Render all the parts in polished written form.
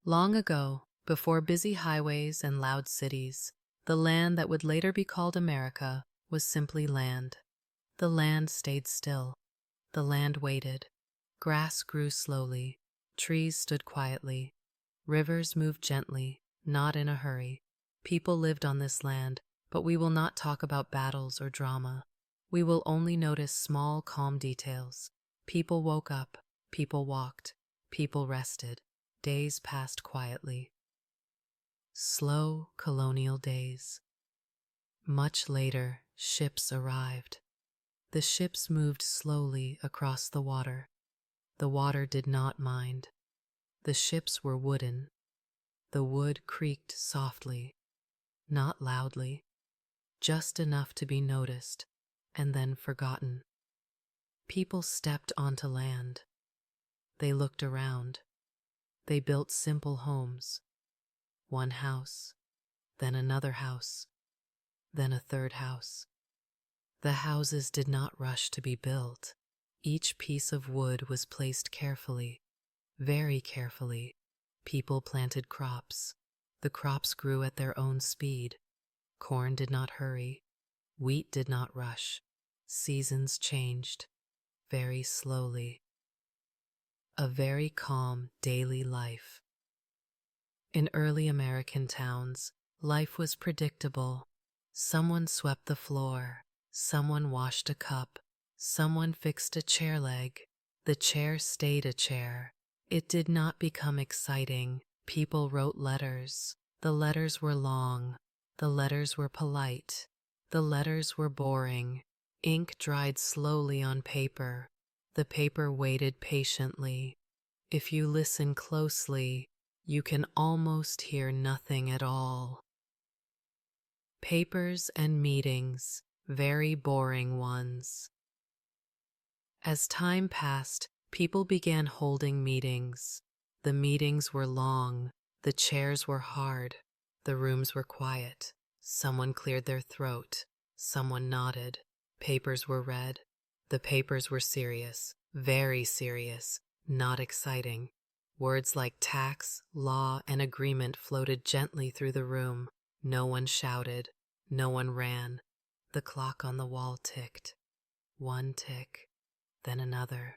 Long ago, before busy highways and loud cities, the land that would later be called America was simply land. The land stayed still. The land waited. Grass grew slowly. Trees stood quietly. Rivers moved gently, not in a hurry. People lived on this land, but we will not talk about battles or drama. We will only notice small, calm details. People woke up. People walked. People rested. Days passed quietly. Slow colonial days. Much later, ships arrived. The ships moved slowly across the water. The water did not mind. The ships were wooden. The wood creaked softly, not loudly, just enough to be noticed and then forgotten. People stepped onto land. They looked around. They built simple homes. One house, then another house, then a third house. The houses did not rush to be built. Each piece of wood was placed carefully, very carefully. People planted crops. The crops grew at their own speed. Corn did not hurry. Wheat did not rush. Seasons changed, very slowly. A very calm daily life. In early American towns, life was predictable. Someone swept the floor. Someone washed a cup. Someone fixed a chair leg. The chair stayed a chair. It did not become exciting. People wrote letters. The letters were long. The letters were polite. The letters were boring. Ink dried slowly on paper. The paper waited patiently. If you listen closely, you can almost hear nothing at all. Papers and meetings, very boring ones. As time passed, people began holding meetings. The meetings were long. The chairs were hard. The rooms were quiet. Someone cleared their throat. Someone nodded. Papers were read. The papers were serious, very serious, not exciting. Words like tax, law, and agreement floated gently through the room. No one shouted. No one ran. The clock on the wall ticked. One tick, then another.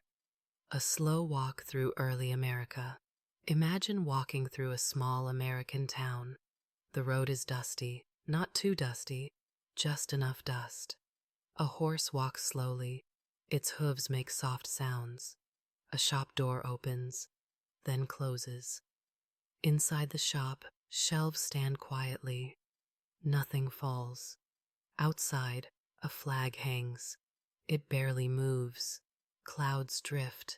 A slow walk through early America. Imagine walking through a small American town. The road is dusty, not too dusty, just enough dust. A horse walks slowly. Its hooves make soft sounds. A shop door opens, then closes. Inside the shop, shelves stand quietly. Nothing falls. Outside, a flag hangs. It barely moves. Clouds drift.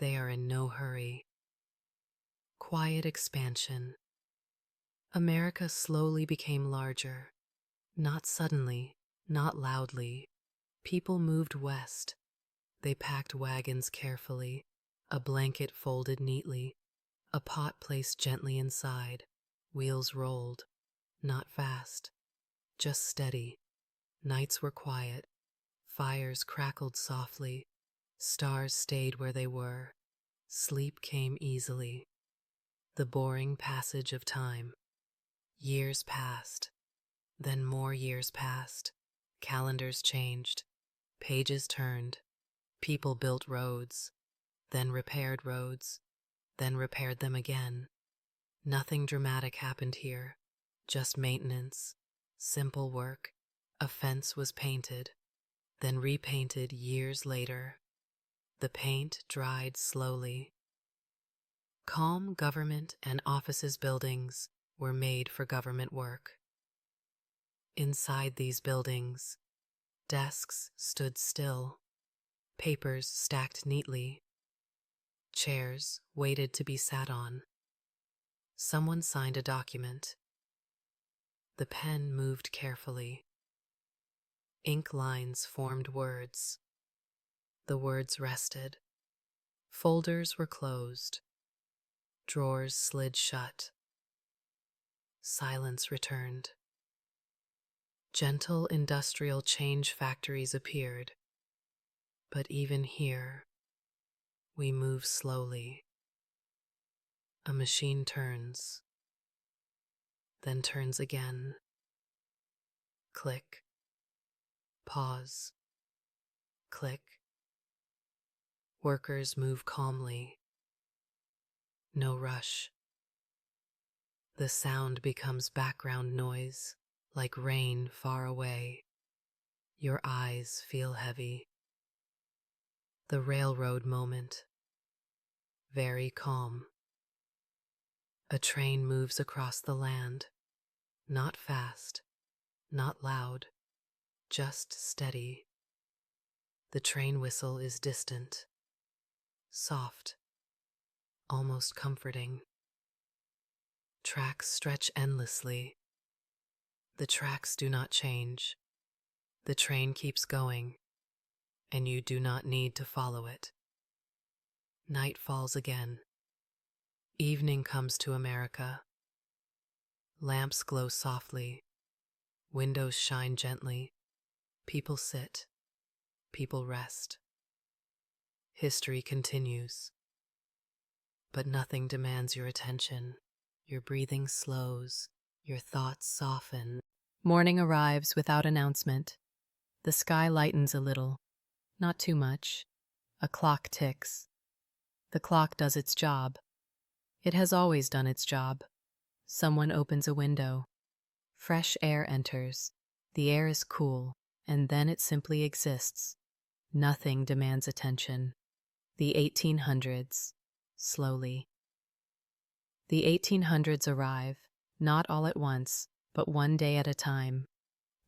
They are in no hurry. Quiet expansion. America slowly became larger. Not suddenly, not loudly. People moved west. They packed wagons carefully, a blanket folded neatly, a pot placed gently inside. Wheels rolled, not fast, just steady. Nights were quiet. Fires crackled softly. Stars stayed where they were. Sleep came easily. The boring passage of time. Years passed. Then more years passed. Calendars changed. Pages turned. People built roads, then repaired roads, then repaired them again. Nothing dramatic happened here, just maintenance, simple work. A fence was painted, then repainted years later. The paint dried slowly. Calm government and offices buildings were made for government work. Inside these buildings, desks stood still. Papers stacked neatly. Chairs waited to be sat on. Someone signed a document. The pen moved carefully. Ink lines formed words. The words rested. Folders were closed. Drawers slid shut. Silence returned. Gentle industrial change factories appeared. But even here, we move slowly. A machine turns, then turns again. Click, pause, click. Workers move calmly. No rush. The sound becomes background noise, like rain far away. Your eyes feel heavy. The railroad moment. Very calm. A train moves across the land. Not fast, not loud, just steady. The train whistle is distant, soft, almost comforting. Tracks stretch endlessly. The tracks do not change. The train keeps going, and you do not need to follow it. Night falls again. Evening comes to America. Lamps glow softly. Windows shine gently. People sit. People rest. History continues. But nothing demands your attention. Your breathing slows. Your thoughts soften. Morning arrives without announcement. The sky lightens a little. Not too much. A clock ticks. The clock does its job. It has always done its job. Someone opens a window. Fresh air enters. The air is cool, and then it simply exists. Nothing demands attention. The 1800s. Slowly. The 1800s arrive, not all at once, but one day at a time.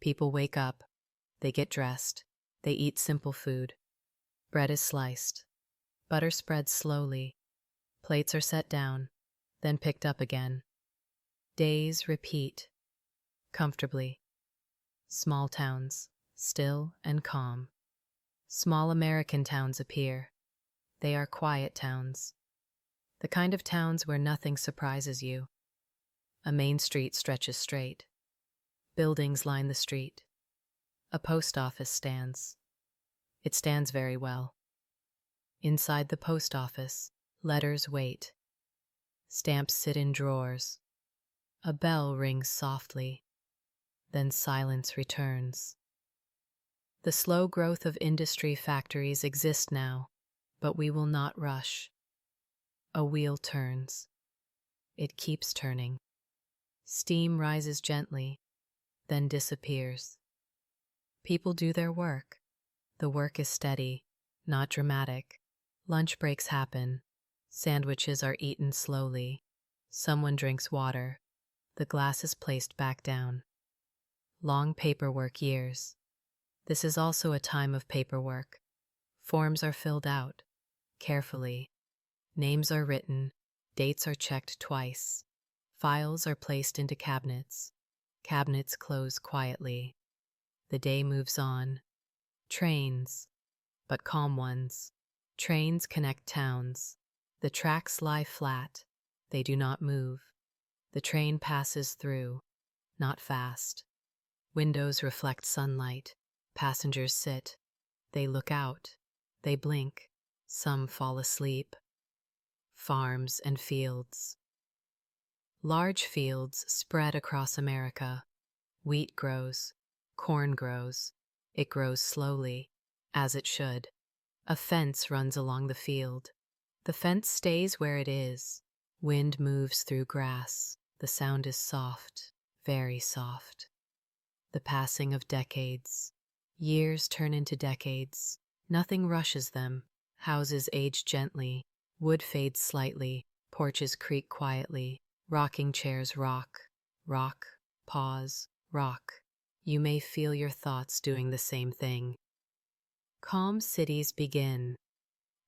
People wake up. They get dressed. They eat simple food. Bread is sliced. Butter spreads slowly. Plates are set down, then picked up again. Days repeat. Comfortably. Small towns, still and calm. Small American towns appear. They are quiet towns. The kind of towns where nothing surprises you. A main street stretches straight. Buildings line the street. A post office stands. It stands very well. Inside the post office, letters wait. Stamps sit in drawers. A bell rings softly. Then silence returns. The slow growth of industry factories exists now, but we will not rush. A wheel turns. It keeps turning. Steam rises gently, then disappears. People do their work. The work is steady, not dramatic. Lunch breaks happen. Sandwiches are eaten slowly. Someone drinks water. The glass is placed back down. Long paperwork years. This is also a time of paperwork. Forms are filled out, carefully. Names are written. Dates are checked twice. Files are placed into cabinets. Cabinets close quietly. The day moves on. Trains, but calm ones. Trains connect towns. The tracks lie flat. They do not move. The train passes through, not fast. Windows reflect sunlight. Passengers sit. They look out. They blink. Some fall asleep. Farms and fields. Large fields spread across America. Wheat grows. Corn grows. It grows slowly, as it should. A fence runs along the field. The fence stays where it is. Wind moves through grass. The sound is soft, very soft. The passing of decades. Years turn into decades. Nothing rushes them. Houses age gently. Wood fades slightly. Porches creak quietly. Rocking chairs rock. Rock. Pause. Rock. You may feel your thoughts doing the same thing. Calm cities begin.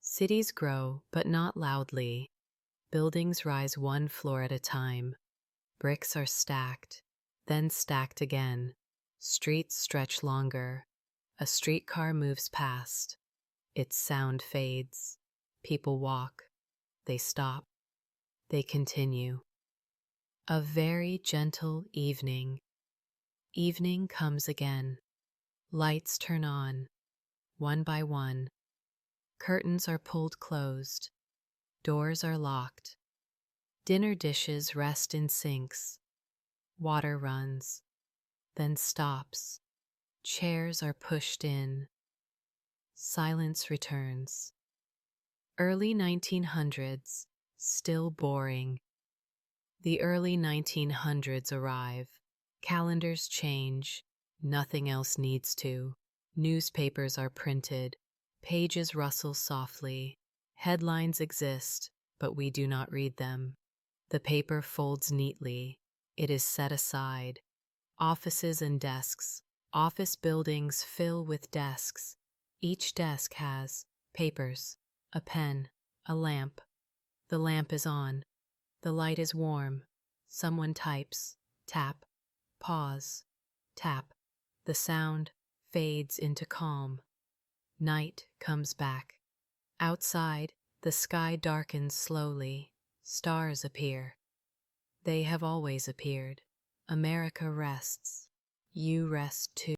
Cities grow, but not loudly. Buildings rise one floor at a time. Bricks are stacked, then stacked again. Streets stretch longer. A streetcar moves past. Its sound fades. People walk. They stop. They continue. A very gentle evening. Evening comes again. Lights turn on, one by one. Curtains are pulled closed. Doors are locked. Dinner dishes rest in sinks. Water runs, then stops. Chairs are pushed in. Silence returns. Early 1900s, still boring. The early 1900s arrive. Calendars change. Nothing else needs to. Newspapers are printed. Pages rustle softly. Headlines exist, but we do not read them. The paper folds neatly. It is set aside. Offices and desks. Office buildings fill with desks. Each desk has papers, a pen, a lamp. The lamp is on. The light is warm. Someone types. Tap. Pause. Tap. The sound fades into calm. Night comes back. Outside, the sky darkens slowly. Stars appear. They have always appeared. America rests. You rest too.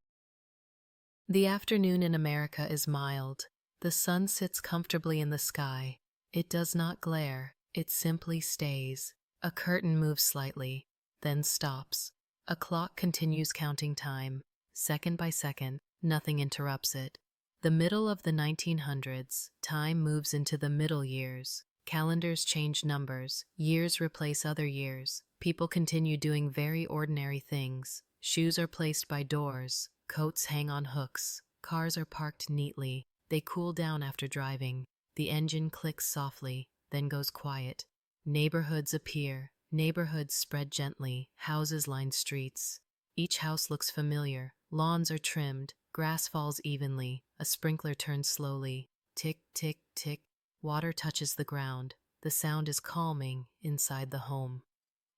The afternoon in America is mild. The sun sits comfortably in the sky. It does not glare. It simply stays. A curtain moves slightly, then stops. A clock continues counting time. Second by second, nothing interrupts it. The middle of the 1900s, time moves into the middle years. Calendars change numbers. Years replace other years. People continue doing very ordinary things. Shoes are placed by doors. Coats hang on hooks. Cars are parked neatly. They cool down after driving. The engine clicks softly, then goes quiet. Neighborhoods appear. Neighborhoods spread gently. Houses line streets. Each house looks familiar. Lawns are trimmed. Grass falls evenly. A sprinkler turns slowly. Tick, tick, tick. Water touches the ground. The sound is calming inside the home.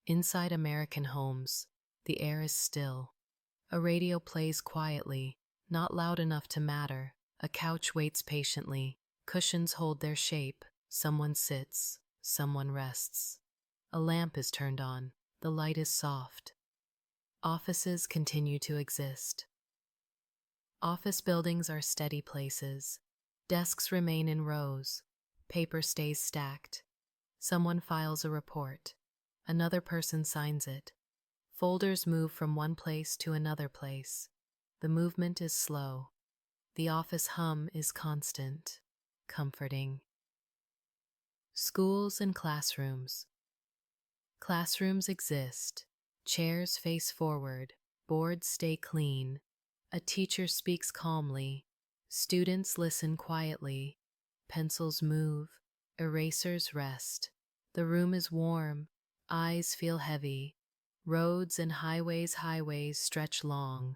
Inside American homes, the air is still. A radio plays quietly, not loud enough to matter. A couch waits patiently. Cushions hold their shape. Someone sits. Someone rests. A lamp is turned on. The light is soft. Offices continue to exist. Office buildings are steady places. Desks remain in rows. Paper stays stacked. Someone files a report. Another person signs it. Folders move from one place to another place. The movement is slow. The office hum is constant, comforting. Schools and classrooms. Classrooms exist. Chairs face forward. Boards stay clean. A teacher speaks calmly. Students listen quietly. Pencils move. Erasers rest. The room is warm. Eyes feel heavy. Roads and highways stretch long.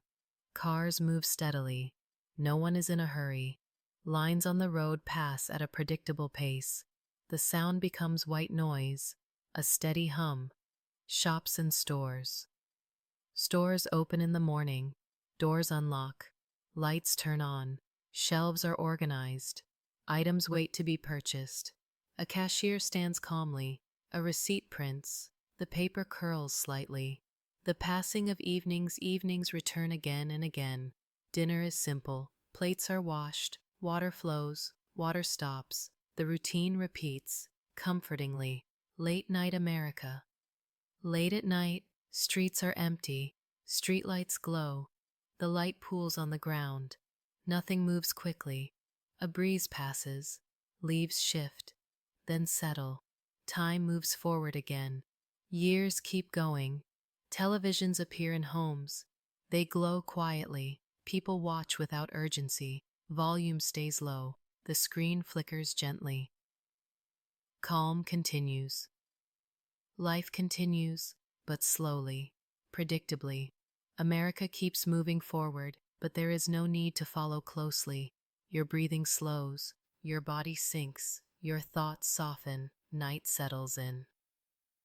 Cars move steadily. No one is in a hurry. Lines on the road pass at a predictable pace. The sound becomes white noise, a steady hum. Shops and stores. Stores open in the morning. Doors unlock. Lights turn on. Shelves are organized. Items wait to be purchased. A cashier stands calmly. A receipt prints. The paper curls slightly. The passing of evenings return again and again. Dinner is simple. Plates are washed. Water flows. Water stops. The routine repeats, comfortingly. Late night America. Late at night, streets are empty. Streetlights glow. The light pools on the ground. Nothing moves quickly. A breeze passes. Leaves shift, then settle. Time moves forward again. Years keep going. Televisions appear in homes. They glow quietly. People watch without urgency. Volume stays low. The screen flickers gently. Calm continues. Life continues, but slowly, predictably. America keeps moving forward, but there is no need to follow closely. Your breathing slows. Your body sinks. Your thoughts soften. Night settles in.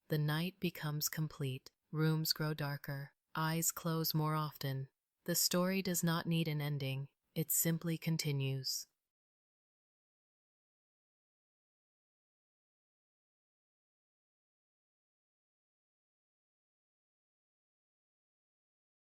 The night becomes complete. Rooms grow darker. Eyes close more often. The story does not need an ending. It simply continues.